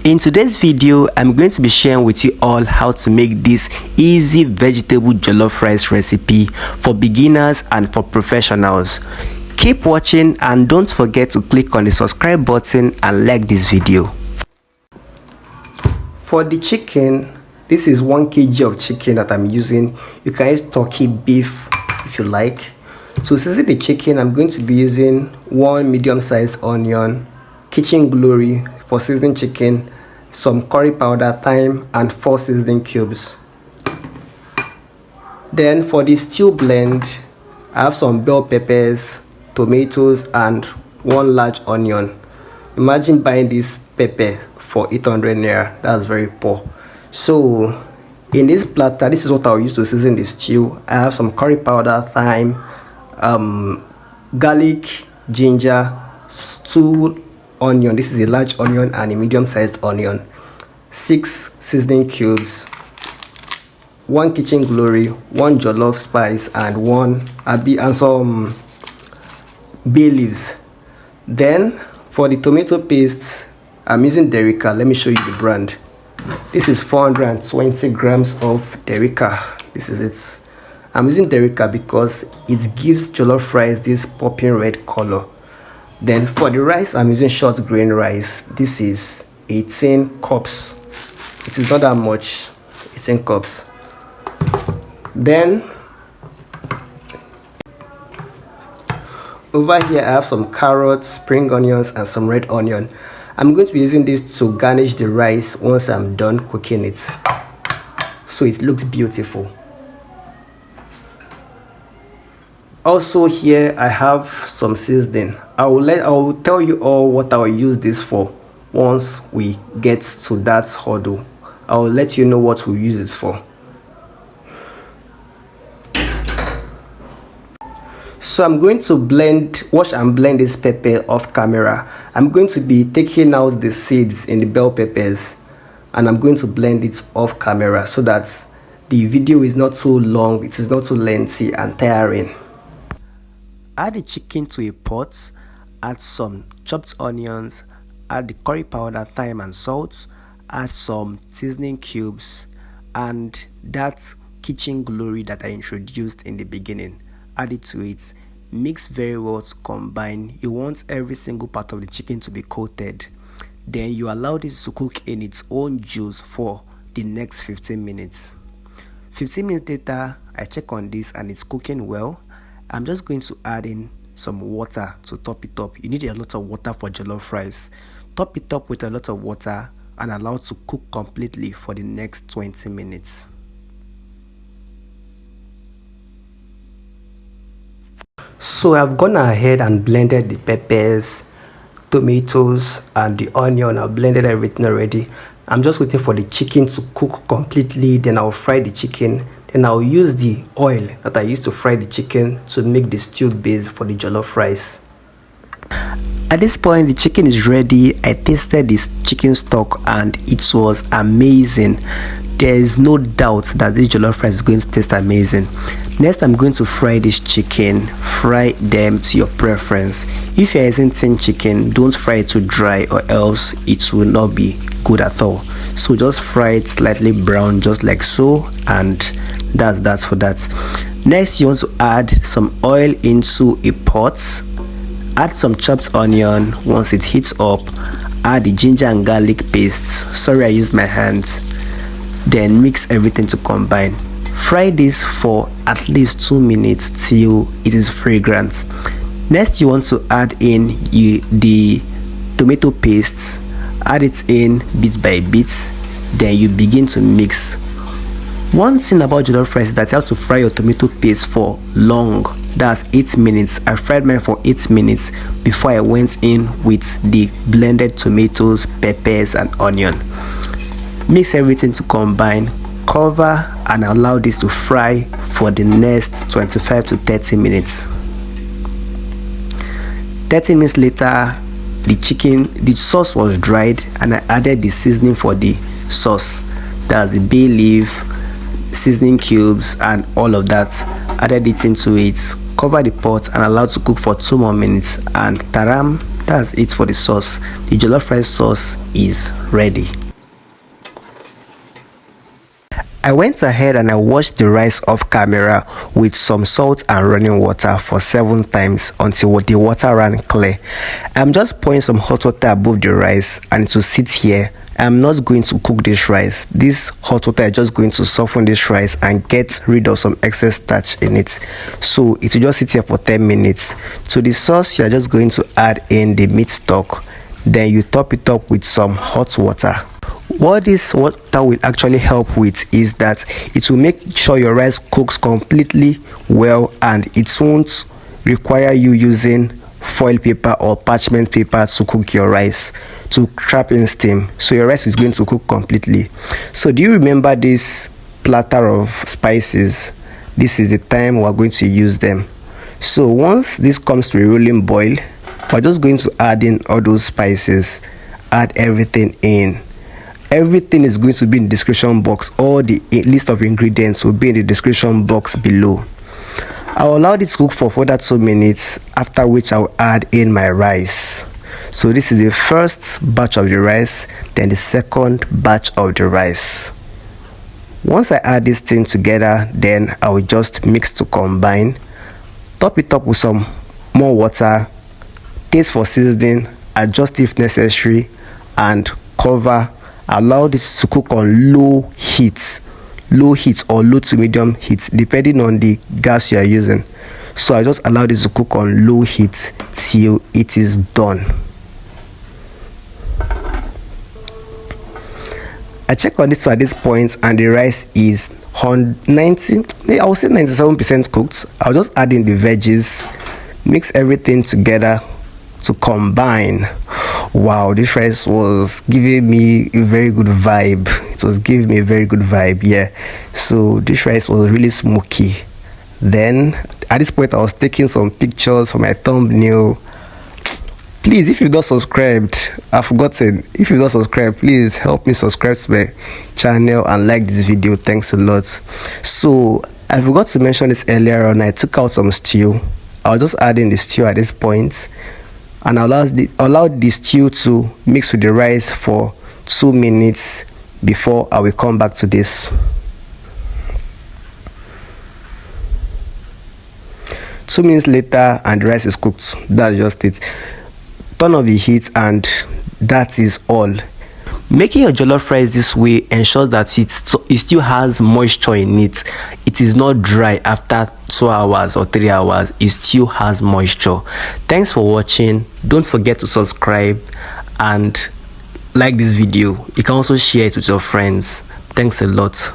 In today's video, I'm going to be sharing with you all how to make this easy vegetable jollof rice recipe for beginners and for professionals. Keep watching and don't forget to click on the subscribe button and like this video. For the chicken, this is 1 kg of chicken that I'm using. You can use turkey, beef if you like. To season the chicken, I'm going to be using 1 medium-sized onion, kitchen glory for seasoning chicken, some curry powder, thyme, and 4 seasoning cubes. Then for the stew blend, I have some bell peppers, tomatoes, and 1 large onion. Imagine buying this pepper for 800 naira. That's very poor. So in this platter, this is what I'll use to season the stew. I have some curry powder, thyme, garlic, ginger, 2 onion. This is a large onion and a medium-sized onion, 6 seasoning cubes, 1 kitchen glory, 1 jollof spice, and 1 and some bay leaves. Then for the tomato paste, I'm using Derica. Let me show you the brand. This is 420 grams of Derica. This is it. I'm using Derica because it gives jollof rice this popping red color. Then for the rice, I'm using short grain rice. This is 18 cups. It is not that much, 18 cups. Then over here I have some carrots, spring onions, and some red onion. I'm going to be using this to garnish the rice once I'm done cooking it, so it looks beautiful. Also here I have some seasoning. I will tell you all what I will use this for once we get to that hurdle. I will let you know what we use it for. So I'm going to wash and blend this pepper off camera. I'm going to be taking out the seeds in the bell peppers, and I'm going to blend it off camera so that the video is not too long, it is not too lengthy and tiring. Add the chicken to a pot, add some chopped onions, add the curry powder, thyme, and salt, add some seasoning cubes, and that kitchen glory that I introduced in the beginning. Add it to it, mix very well to combine. You want every single part of the chicken to be coated. Then you allow this to cook in its own juice for the next 15 minutes. 15 minutes later, I check on this and it's cooking well. I'm just going to add in some water to top it up. You need a lot of water for jollof rice. Top it up with a lot of water and allow it to cook completely for the next 20 minutes. So I've gone ahead and blended the peppers, tomatoes, and the onion. I've blended everything already. I'm just waiting for the chicken to cook completely. Then I'll fry the chicken. Then I'll use the oil that I used to fry the chicken to make the stew base for the jollof rice. At this point, the chicken is ready. I tasted this chicken stock and it was amazing. There is no doubt that this jollof rice is going to taste amazing. Next, I'm going to fry this chicken. Fry them to your preference. If you're using thin chicken, don't fry it too dry or else it will not be good at all. So just fry it slightly brown, just like so, and that's for that. Next, you want to add some oil into a pot. Add some chopped onion. Once it heats up, add the ginger and garlic paste. Sorry, I used my hands. Then mix everything to combine. Fry this for at least 2 minutes till it is fragrant. Next, you want to add in the tomato paste. Add it in bit by bit. Then you begin to mix. One thing about jollof rice is that you have to fry your tomato paste for long. That's 8 minutes. I fried mine for 8 minutes before I went in with the blended tomatoes, peppers, and onion. Mix everything to combine, cover, and allow this to fry for the next 25 to 30 minutes. 30 minutes later, the sauce was dried and I added the seasoning for the sauce. That's the bay leaf, seasoning cubes, and all of that. Added it into it, cover the pot and allow it to cook for 2 more minutes, and taram, That's it for the sauce. The jollof rice sauce is ready. I went ahead and I washed the rice off camera with some salt and running water for 7 times until the water ran clear. I'm just pouring some hot water above the rice and to sit here. I'm not going to cook this rice. This hot water is just going to soften this rice and get rid of some excess starch in it. So it will just sit here for 10 minutes. To the sauce, you are just going to add in the meat stock. Then you top it up with some hot water. What this water will actually help with is that it will make sure your rice cooks completely well, and it won't require you using foil paper or parchment paper to cook your rice to trap in steam. So your rice is going to cook completely. So do you remember this platter of spices? This is the time we're going to use them. So once this comes to a rolling boil, we're just going to add in all those spices, add everything in. Everything is going to be in the description box. All the list of ingredients will be in the description box below. I'll allow this to cook for further 2 minutes, after which I'll add in my rice. So this is the first batch of the rice, then the second batch of the rice. Once I add this thing together, then I will just mix to combine. Top it up with some more water, taste for seasoning, adjust if necessary, and cover. Allow this to cook on low heat or low to medium heat depending on the gas you are using. So I just allow this to cook on low heat till it is done. I check on this at this point and the rice is 90, I would say 97% cooked. I'll just add in the veggies, mix everything together to combine. Wow, this rice was giving me a very good vibe. It was giving me a very good vibe, yeah. So this rice was really smoky. Then at this point I was taking some pictures for my thumbnail. Please, if you've not subscribed, I've forgotten, if you've not subscribed, please help me subscribe to my channel and like this video. Thanks a lot. So I forgot to mention this earlier on. I took out some stew. I'll just add in the stew at this point and allow the stew to mix with the rice for 2 minutes before I will come back to this. 2 minutes later and the rice is cooked. That's just it. Turn off the heat and that is all. Making your jollof rice this way ensures that it still has moisture in it. It is not dry after 2 hours or 3 hours. It still has moisture. Thanks for watching. Don't forget to subscribe and like this video. You can also share it with your friends. Thanks a lot.